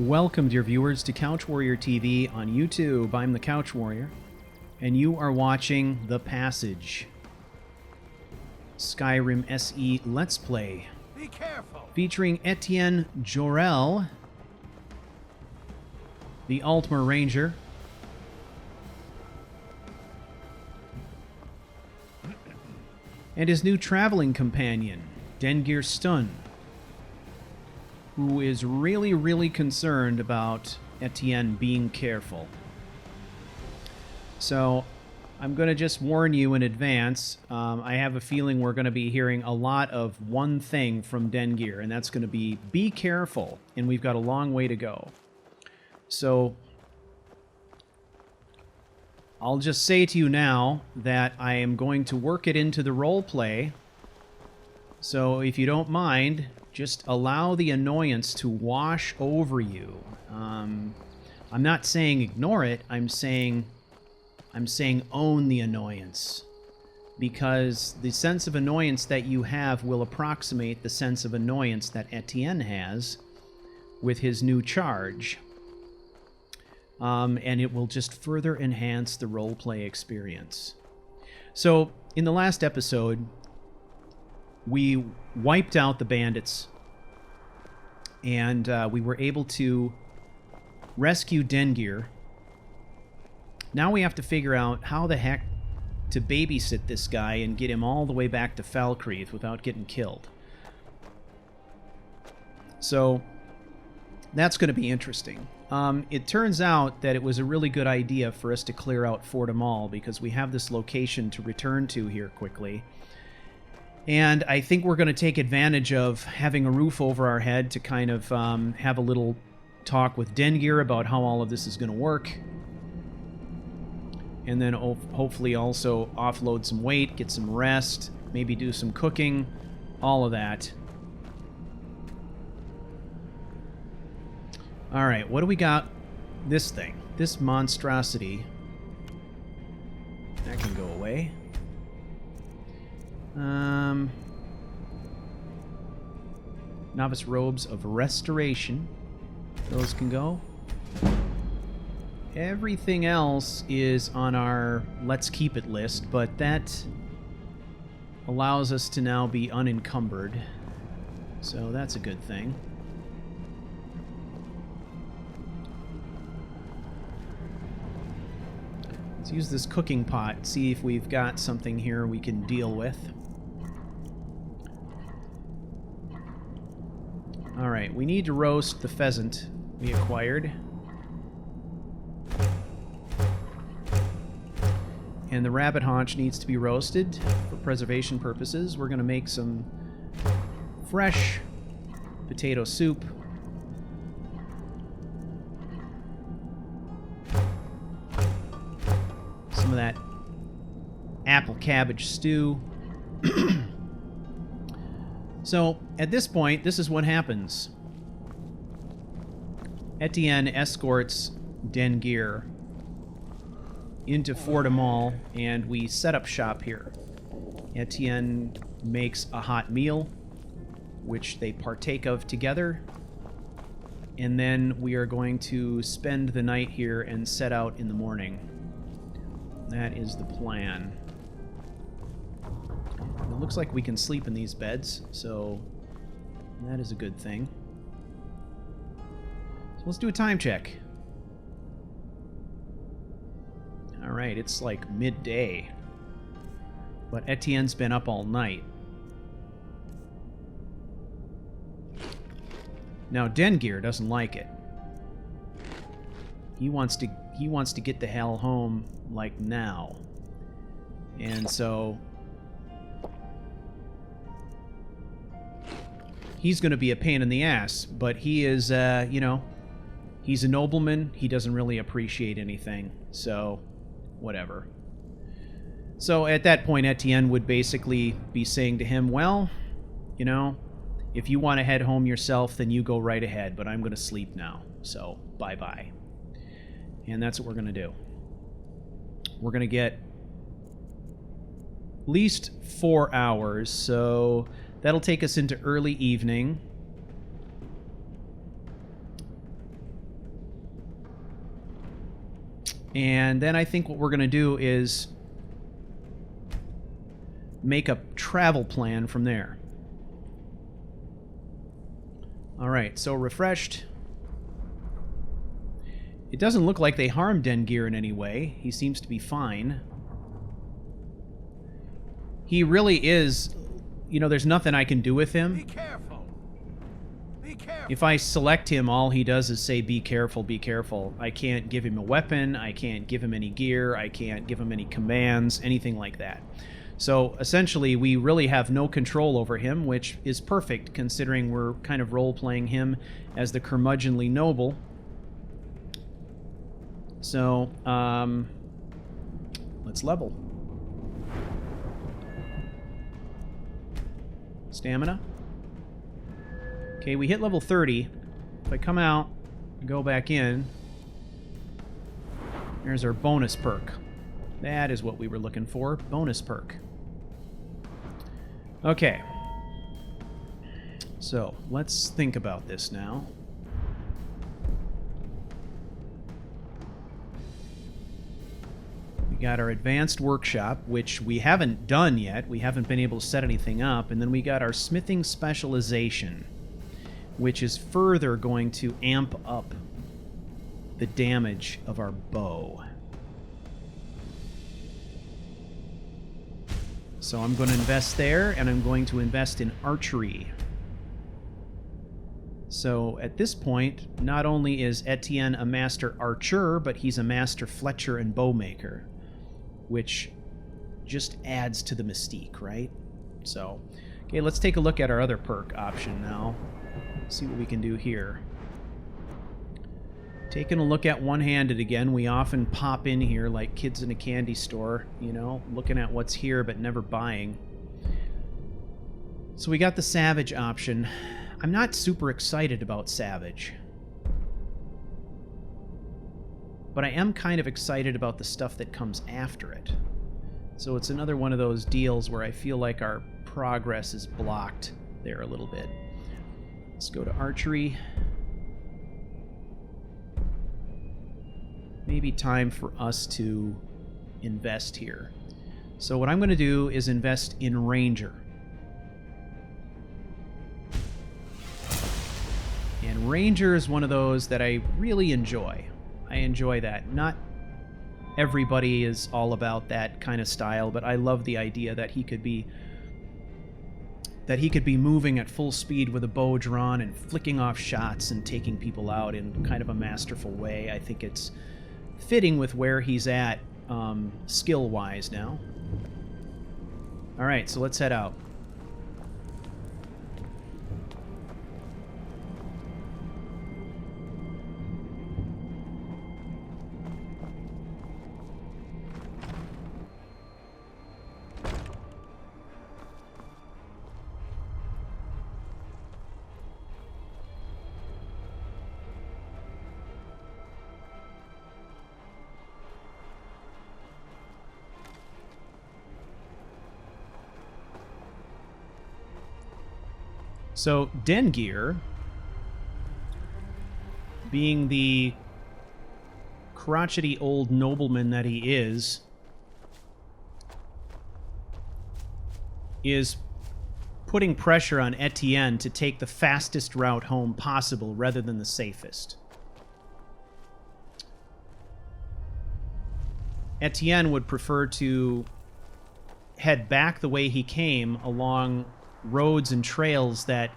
Welcome, dear viewers, to Couch Warrior TV on YouTube. I'm the Couch Warrior, and you are watching The Passage, Skyrim SE Let's Play. Be careful. Featuring Ettient Jorel, the Altmer Ranger, and his new traveling companion, Dengir Stun, who is really concerned about Ettient being careful. So, I'm going to just warn you in advance. I have a feeling we're going to be hearing a lot of one thing from Dengir, and that's going to be careful, and we've got a long way to go. So, I'll just say to you now that I am going to work it into the role play. So, if you don't mind, just allow the annoyance to wash over you. I'm not saying ignore it. I'm saying own the annoyance, because the sense of annoyance that you have will approximate the sense of annoyance that Ettient has with his new charge. And it will just further enhance the roleplay experience. So, in the last episode, we wiped out the bandits, and we were able to rescue Dengir. Now we have to figure out how the heck to babysit this guy and get him all the way back to Falkreath without getting killed. So, that's going to be interesting. It turns out that it was a really good idea for us to clear out Fortimal, because we have this location to return to here quickly. And I think we're going to take advantage of having a roof over our head to kind of have a little talk with Dengir about how all of this is going to work. And then hopefully also offload some weight, get some rest, maybe do some cooking, all of that. Alright, what do we got? This thing. This monstrosity. That can go away. Novice Robes of Restoration. Those can go. Everything else is on our let's keep it list, but that allows us to now be unencumbered. So that's a good thing. Let's use this cooking pot, see if we've got something here we can deal with. Alright, we need to roast the pheasant we acquired. And the rabbit haunch needs to be roasted for preservation purposes. We're going to make some fresh potato soup. Some of that apple cabbage stew. So, at this point, this is what happens. Ettient escorts Dengir into Fortimal, and we set up shop here. Ettient makes a hot meal, which they partake of together, and then we are going to spend the night here and set out in the morning. That is the plan. It looks like we can sleep in these beds, so that is a good thing. So let's do a time check. Alright, it's like midday. But Ettien's been up all night. Now Dengir doesn't like it. He wants to get the hell home like now. And so he's going to be a pain in the ass, but he is you know, he's a nobleman. He doesn't really appreciate anything. So whatever. So at that point, Ettient would basically be saying to him, well, you know, if you want to head home yourself, then you go right ahead, but I'm going to sleep now. So bye-bye. And that's what we're going to do. We're going to get at least 4 hours, so that'll take us into early evening. And then I think what we're going to do is make a travel plan from there. Alright, so refreshed. It doesn't look like they harmed Dengear in any way. He seems to be fine. He really is... You know, there's nothing I can do with him. Be careful. Be careful. If I select him, all he does is say, be careful, be careful. I can't give him a weapon. I can't give him any gear. I can't give him any commands, anything like that. So, essentially, we really have no control over him, which is perfect, considering we're kind of role-playing him as the curmudgeonly noble. So, let's level. Stamina. Okay, we hit level 30. If I come out, go back in, there's our bonus perk. That is what we were looking for. Bonus perk. Okay. So, let's think about this now. We got our advanced workshop, which we haven't done yet. We haven't been able to set anything up. And then we got our smithing specialization, which is further going to amp up the damage of our bow. So I'm going to invest there, and I'm going to invest in archery. So at this point, not only is Etienne a master archer, but he's a master fletcher and bowmaker, which just adds to the mystique, right? So, okay, let's take a look at our other perk option now. See what we can do here. Taking a look at one-handed again, we often pop in here like kids in a candy store, you know, looking at what's here but never buying. So we got the Savage option. I'm not super excited about Savage, but I am kind of excited about the stuff that comes after it. So it's another one of those deals where I feel like our progress is blocked there a little bit. Let's go to archery. Maybe time for us to invest here. So what I'm going to do is invest in Ranger. And Ranger is one of those that I really enjoy. I enjoy that. Not everybody is all about that kind of style, but I love the idea that he could be moving at full speed with a bow drawn and flicking off shots and taking people out in kind of a masterful way. I think it's fitting with where he's at skill-wise now. Alright, so let's head out. So, Dengear, being the crotchety old nobleman that he is putting pressure on Etienne to take the fastest route home possible rather than the safest. Etienne would prefer to head back the way he came along roads and trails that...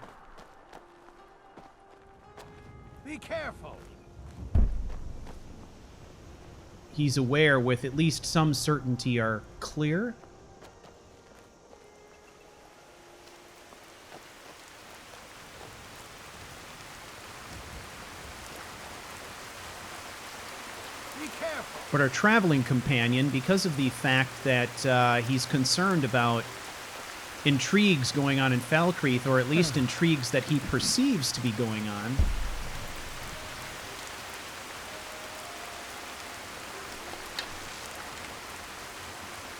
Be careful. he's aware with at least some certainty are clear. But our traveling companion, because of the fact that he's concerned about intrigues going on in Falkreath, or at least intrigues that he perceives to be going on,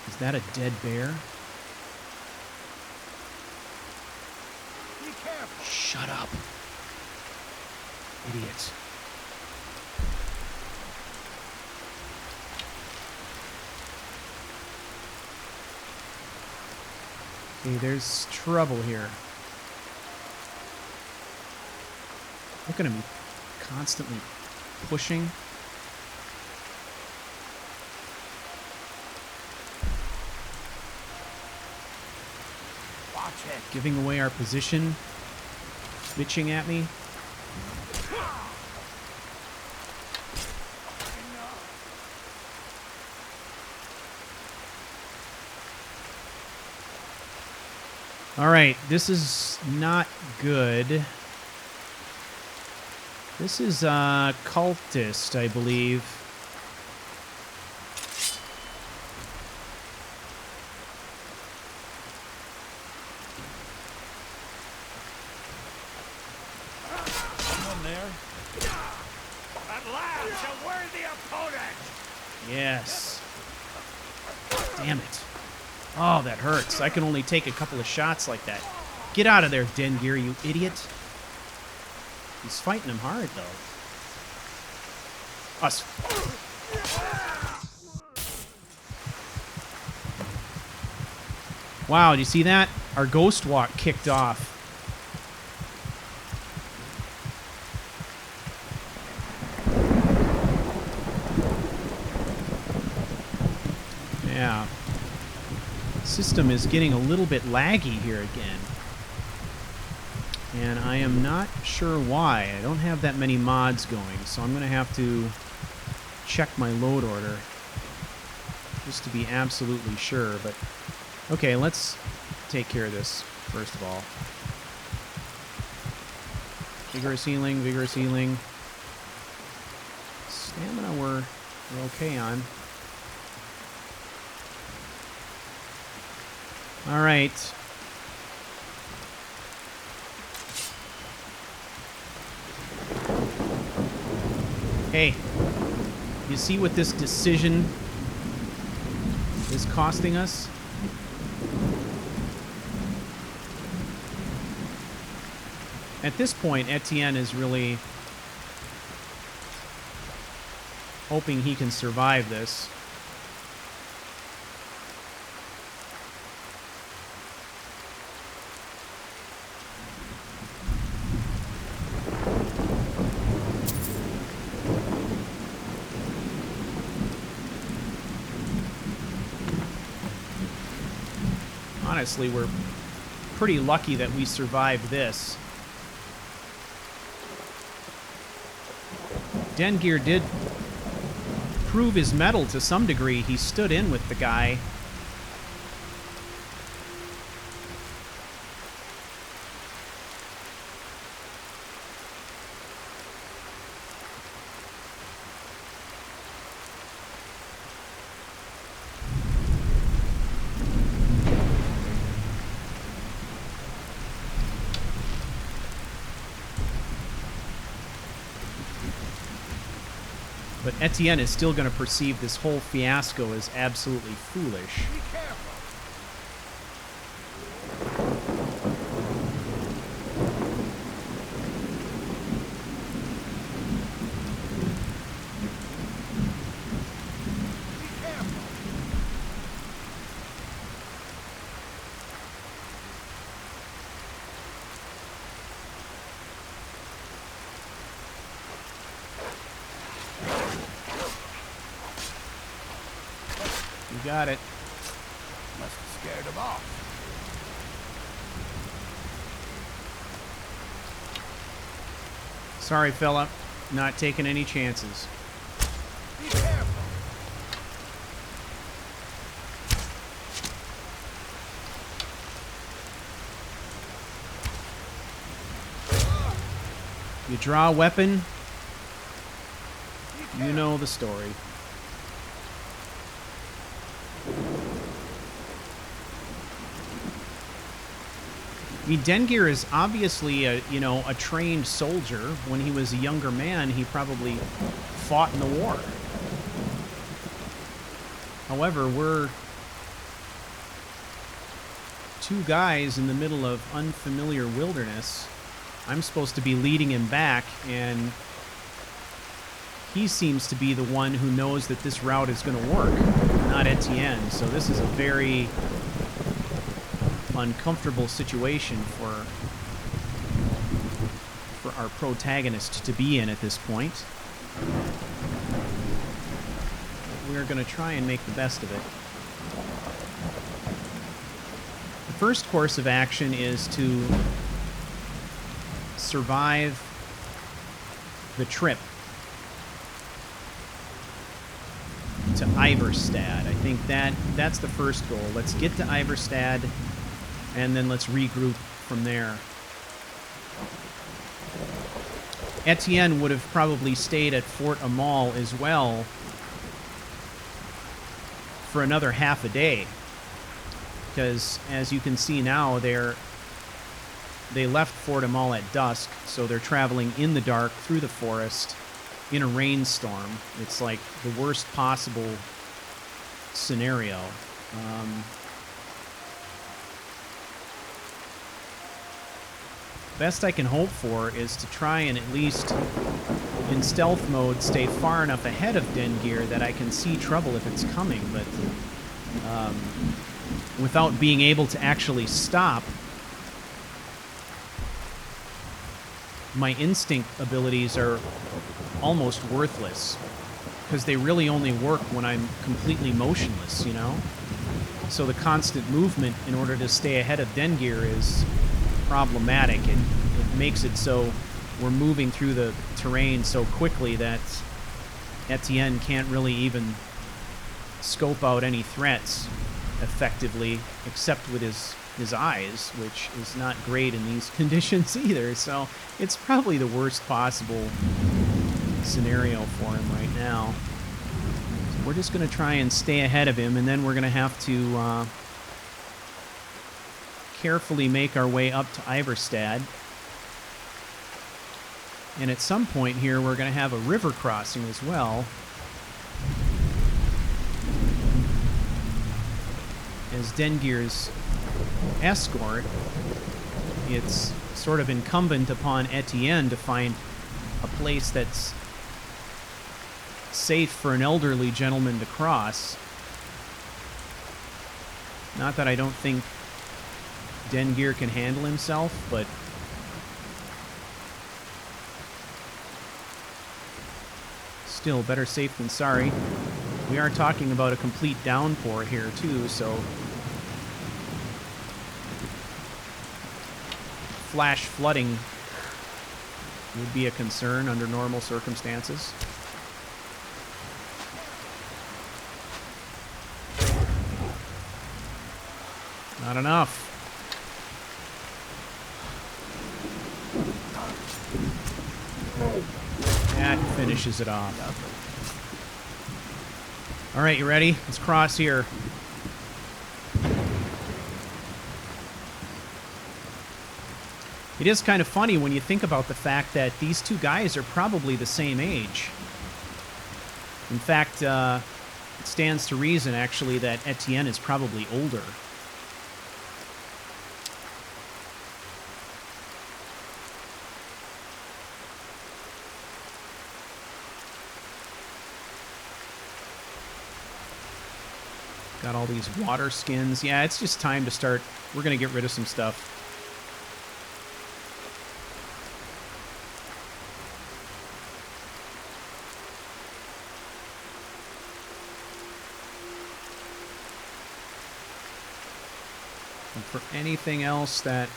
is that a dead bear? Be careful. Shut up. Idiots. Okay, there's trouble here. Look at him constantly pushing. Watch it. Giving away our position. Bitching at me. Alright, this is not good. This is cultist, I believe. Someone there? At last, a worthy opponent! Yes. Damn it. Oh, that hurts. I can only take a couple of shots like that. Get out of there, Dengir, you idiot. He's fighting him hard, though. Us. Wow, do you see that? Our ghost walk kicked off. Yeah. System is getting a little bit laggy here again. And I am not sure why. I don't have that many mods going, so I'm going to have to check my load order just to be absolutely sure. But okay, let's take care of this first of all. Vigorous healing, vigorous healing. Stamina we're okay on. All right. Hey, you see what this decision is costing us? At this point, Ettient is really hoping he can survive this. Honestly, we're pretty lucky that we survived this. Dengir did prove his mettle to some degree. He stood in with the guy. But Ettient is still going to perceive this whole fiasco as absolutely foolish. Be careful. Be careful. You got it. Must have scared him off. Sorry, fella. Not taking any chances. Be careful. You draw a weapon, you know the story. I mean, Dengir is obviously a trained soldier. When he was a younger man, he probably fought in the war. However, we're two guys in the middle of unfamiliar wilderness. I'm supposed to be leading him back, and he seems to be the one who knows that this route is going to work, not Ettient. So this is a very uncomfortable situation for our protagonist to be in at this point. But we're going to try and make the best of it. The first course of action is to survive the trip to Ivarstead. I think that's the first goal. Let's get to Ivarstead, and then let's regroup from there. Etienne would have probably stayed at Fort Amal as well for another half a day, because as you can see now, they left Fort Amal at dusk, so they're traveling in the dark through the forest in a rainstorm. It's like the worst possible scenario. Best I can hope for is to try and at least in stealth mode stay far enough ahead of Dengir that I can see trouble if it's coming, but without being able to actually stop, my instinct abilities are almost worthless, because they really only work when I'm completely motionless, you know? So the constant movement in order to stay ahead of Dengir is problematic. It makes it so we're moving through the terrain so quickly that Etienne can't really even scope out any threats effectively, except with his eyes, which is not great in these conditions either. So it's probably the worst possible scenario for him right now. So we're just going to try and stay ahead of him, and then we're going to have to carefully make our way up to Ivarstead. And at some point here, we're going to have a river crossing as well, as Dengir's escort. It's sort of incumbent upon Etienne to find a place that's safe for an elderly gentleman to cross. Not that I don't think Dengir can handle himself, but still, better safe than sorry. We are talking about a complete downpour here, too, so flash flooding would be a concern under normal circumstances. Not enough. That finishes it off. All right, you ready? Let's cross here. It is kind of funny when you think about the fact that these two guys are probably the same age. In fact, it stands to reason, actually, that Etienne is probably older. Got all these water skins. Yeah, it's just time to start. We're going to get rid of some stuff. And for anything else that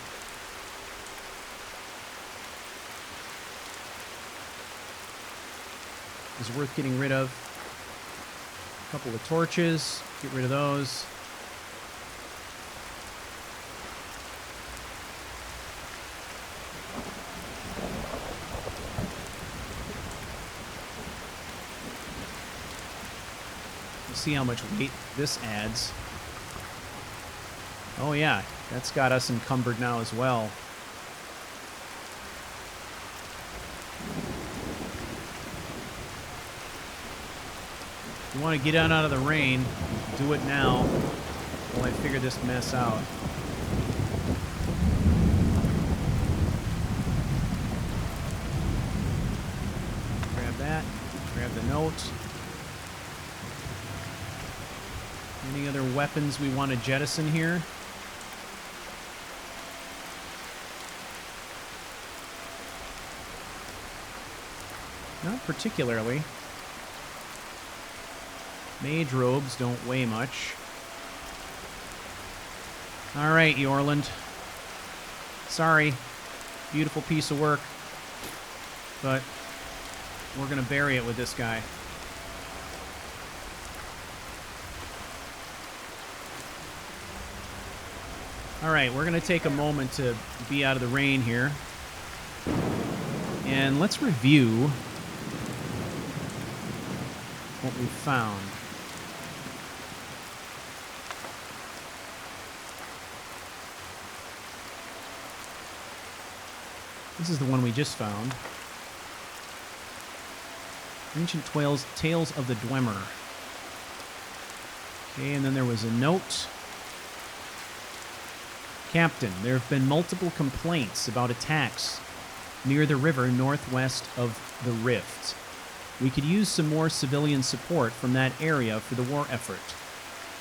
is worth getting rid of, a couple of torches, get rid of those. Let's see how much weight this adds. Oh yeah, that's got us encumbered now as well. You want to get out of the rain, do it now while I figure this mess out. Grab that, grab the note. Any other weapons we want to jettison here? Not particularly. Mage robes don't weigh much. Alright, Jorland. Sorry. Beautiful piece of work. But we're gonna bury it with this guy. Alright, we're gonna take a moment to be out of the rain here. And let's review what we found. This is the one we just found. Ancient Tales of the Dwemer. Okay, and then there was a note. Captain, there have been multiple complaints about attacks near the river northwest of the Rift. We could use some more civilian support from that area for the war effort.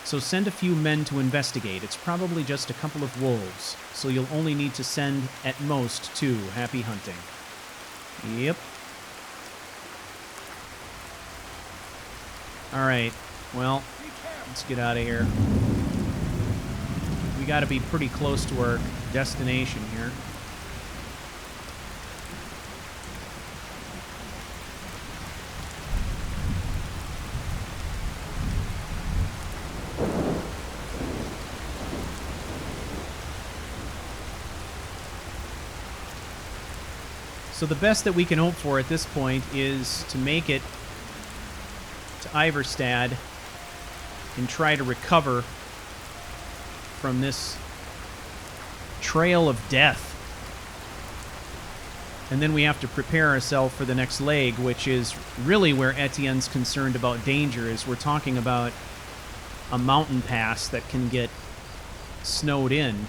So send a few men to investigate. It's probably just a couple of wolves, so you'll only need to send at most 2. Happy hunting. Yep. Alright, well, let's get out of here. We gotta be pretty close to our destination here. So the best that we can hope for at this point is to make it to Ivarstead and try to recover from this trail of death. And then we have to prepare ourselves for the next leg, which is really where Etienne's concerned about danger, is we're talking about a mountain pass that can get snowed in.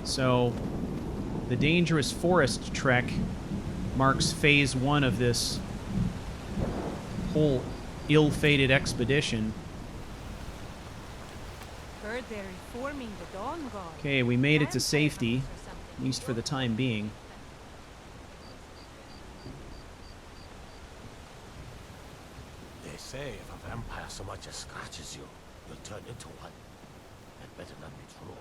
So, the dangerous forest trek marks phase 1 of this whole ill-fated expedition. Heard they're reforming the Dawn Guard. Okay, we made it to safety, at least for the time being. They say if a vampire so much as scratches you, you'll turn into one. That better not be true.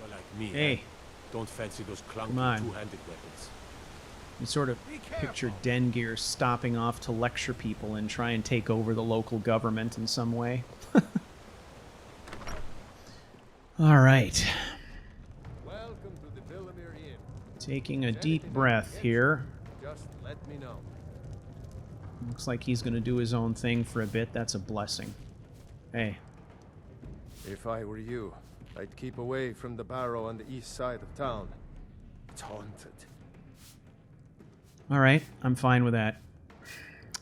You're like me. Hey. Don't fancy those clunky Come on. two-handed weapons. You sort of picture Dengear stopping off to lecture people and try and take over the local government in some way. All right. Welcome to the Villamere Inn. Taking a deep breath here. Just let me know. Looks like he's going to do his own thing for a bit. That's a blessing. Hey. If I were you, I'd keep away from the barrow on the east side of town. It's haunted. All right, I'm fine with that.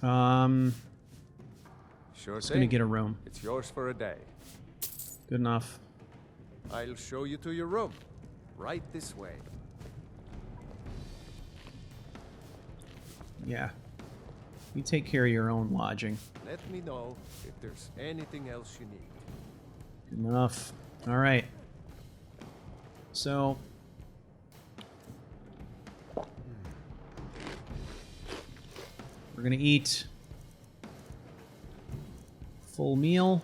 Sure Just thing. gonna get a room. It's yours for a day. Good enough. I'll show you to your room. Right this way. Yeah. You take care of your own lodging. Let me know if there's anything else you need. Good enough. All right. So, we're gonna eat full meal.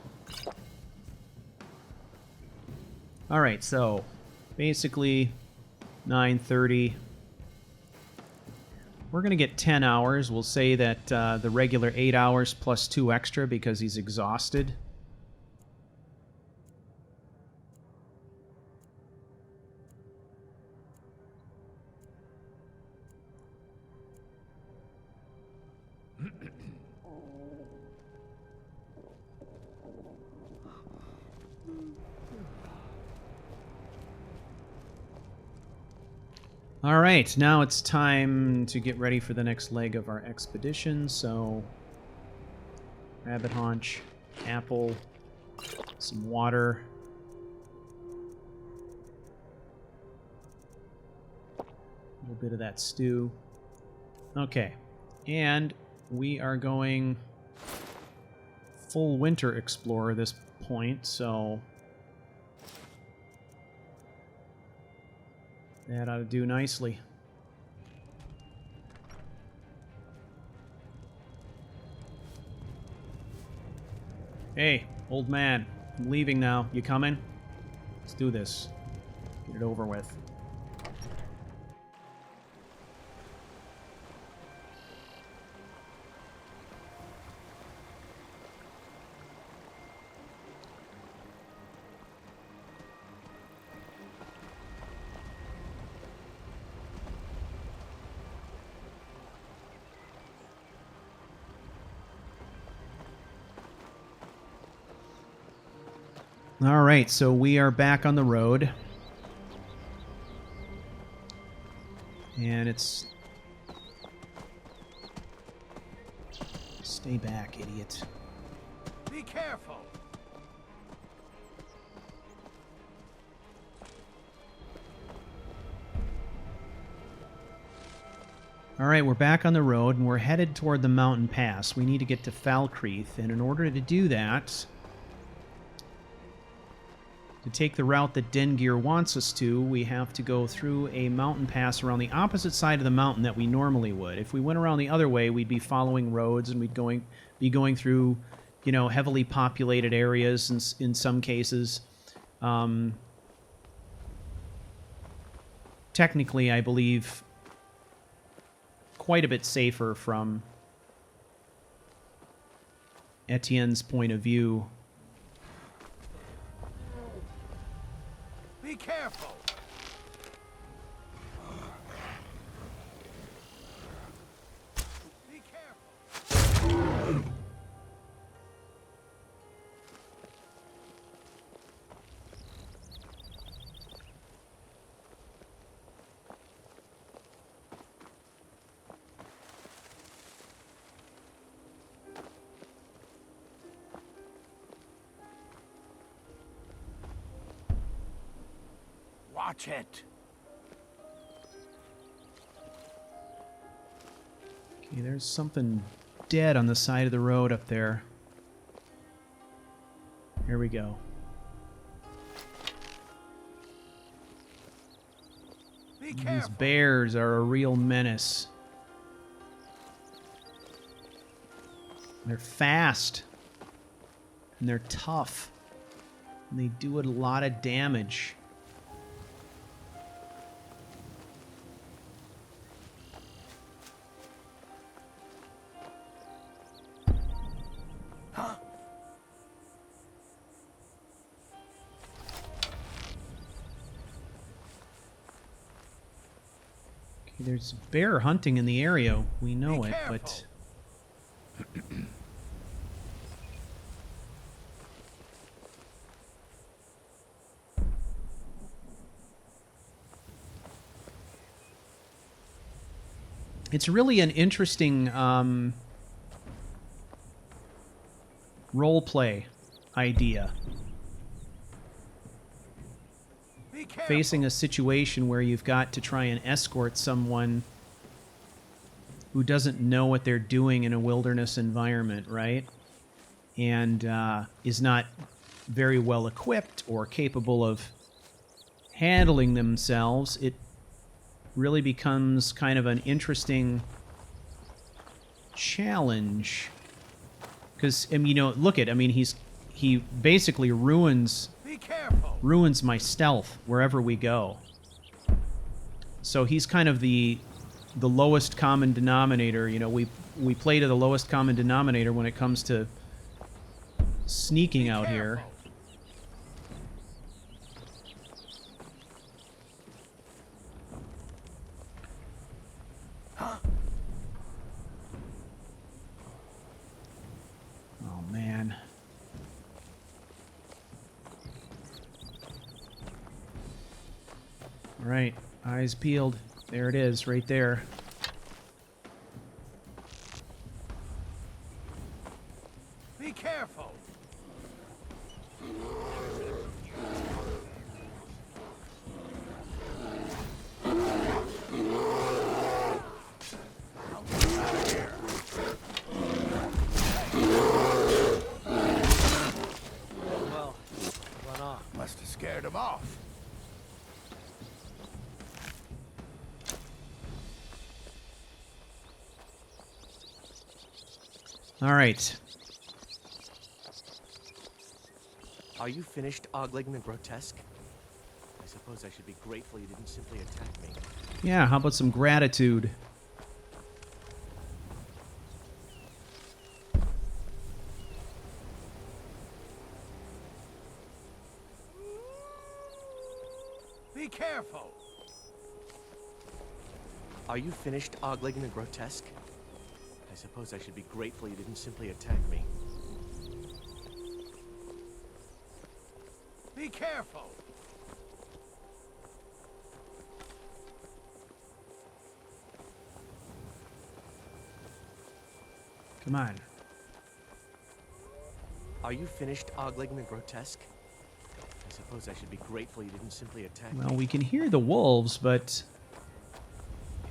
All right, so basically 9:30. We're gonna get 10 hours. We'll say that the regular 8 hours plus 2 extra because he's exhausted. All right, now it's time to get ready for the next leg of our expedition. So, rabbit haunch, apple, some water. A little bit of that stew. Okay, and we are going full winter explorer this point, so That ought to do nicely. Hey, old man. I'm leaving now. You coming? Let's do this. Get it over with. All right, so we are back on the road. And it's... Stay back, idiot. Be careful. All right, we're back on the road, and we're headed toward the mountain pass. We need to get to Falkreath, and in order to do that... To take the route that Dengir wants us to, we have to go through a mountain pass around the opposite side of the mountain that we normally would. If we went around the other way, we'd be following roads and we'd be going through, you know, heavily populated areas in some cases. Technically, I believe, quite a bit safer from Etienne's point of view. Be careful. Be careful. Watch it. Okay, there's something dead on the side of the road up there. Here we go. Be These careful. bears are a real menace. They're fast. And they're tough. And they do a lot of damage. There's bear hunting in the area. We know it, but... It's really an interesting role-play idea. Facing a situation where you've got to try and escort someone who doesn't know what they're doing in a wilderness environment, right? And is not very well equipped or capable of handling themselves, it really becomes kind of an interesting challenge. Because, I mean, you know, look at, I mean, he basically ruins my stealth wherever we go. So he's kind of the lowest common denominator. You know, we play to the lowest common denominator when it comes to sneaking out here. Oh, man. All right, eyes peeled. There it is, right there. Be careful. Well, run off. Must have scared him off. All right. Are you finished ogling the grotesque? I suppose I should be grateful you didn't simply attack me. Yeah, how about some gratitude? Be careful! Are you finished ogling the grotesque? I suppose I should be grateful you didn't simply attack me. Be careful! Come on. Are you finished ogling the grotesque? I suppose I should be grateful you didn't simply attack me. Well, we can hear the wolves, but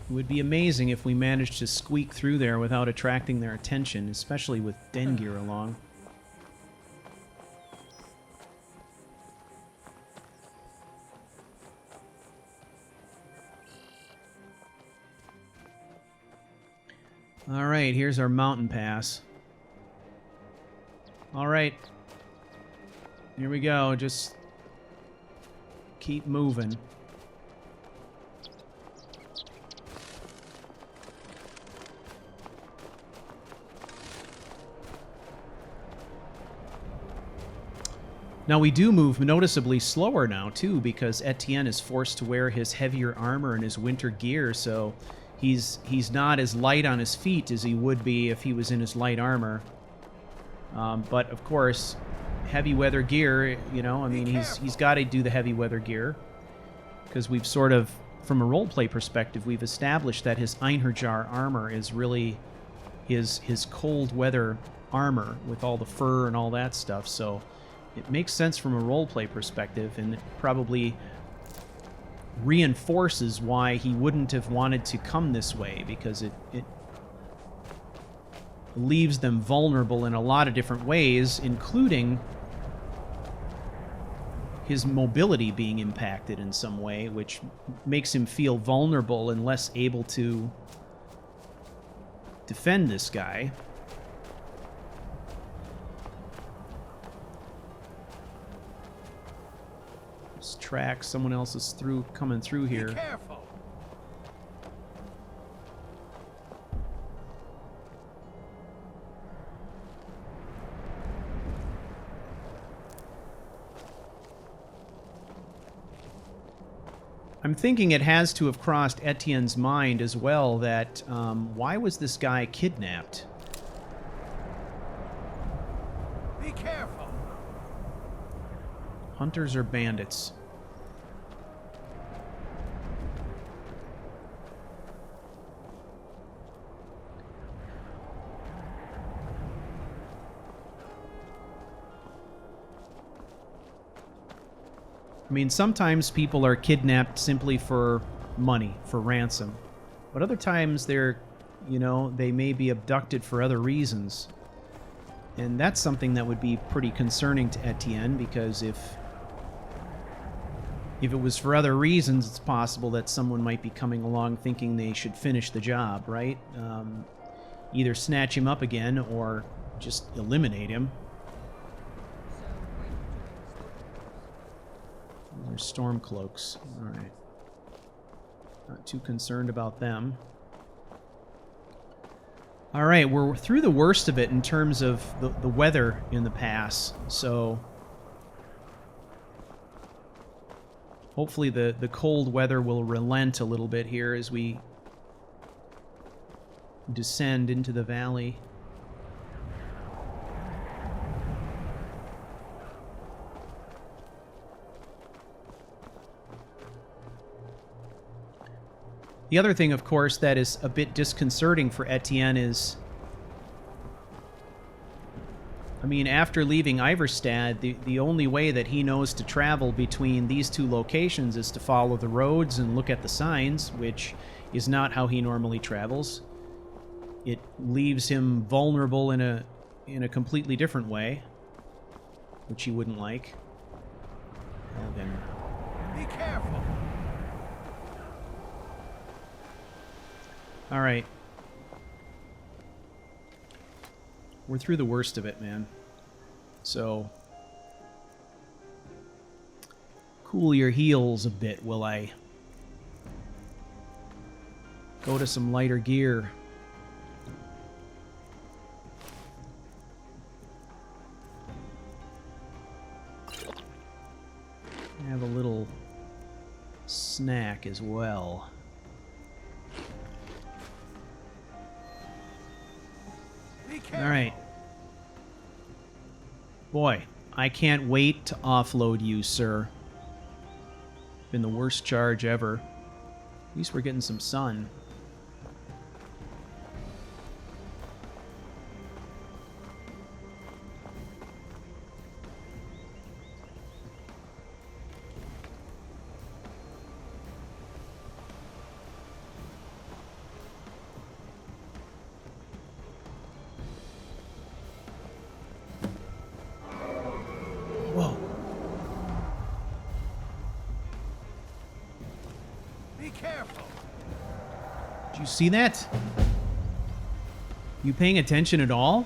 it would be amazing if we managed to squeak through there without attracting their attention, especially with Dengir along. All right, here's our mountain pass. All right. Here we go. Just keep moving. Now we do move noticeably slower now too, because Ettient is forced to wear his heavier armor and his winter gear, so he's not as light on his feet as he would be if he was in his light armor. But of course, heavy weather gear, you know, I mean, he's got to do the heavy weather gear, because we've sort of, from a roleplay perspective, we've established that his Einherjar armor is really his cold weather armor with all the fur and all that stuff. So it makes sense from a roleplay perspective, and it probably reinforces why he wouldn't have wanted to come this way, because it leaves them vulnerable in a lot of different ways, including his mobility being impacted in some way, which makes him feel vulnerable and less able to defend this guy. This track, someone else is coming through here. Be careful! I'm thinking it has to have crossed Etienne's mind as well that, why was this guy kidnapped? Be careful! Hunters or bandits? I mean, sometimes people are kidnapped simply for money, for ransom. But other times they're, you know, they may be abducted for other reasons. And that's something that would be pretty concerning to Etienne, because if it was for other reasons, it's possible that someone might be coming along thinking they should finish the job, right? Either snatch him up again or just eliminate him. There's storm cloaks. Alright. Not too concerned about them. Alright, we're through the worst of it in terms of the weather in the pass, so hopefully the cold weather will relent a little bit here as we descend into the valley. The other thing, of course, that is a bit disconcerting for Etienne is, I mean, after leaving Ivarstead, the only way that he knows to travel between these two locations is to follow the roads and look at the signs, which is not how he normally travels. It leaves him vulnerable in a completely different way, which he wouldn't like. Well, then, Be careful! all right. We're through the worst of it, man. So, cool your heels a bit, will I? Go to some lighter gear. Have a little snack as well. All right. Boy, I can't wait to offload you, sir. Been the worst charge ever. At least we're getting some sun. Whoa. Be careful. Did you see that? You paying attention at all?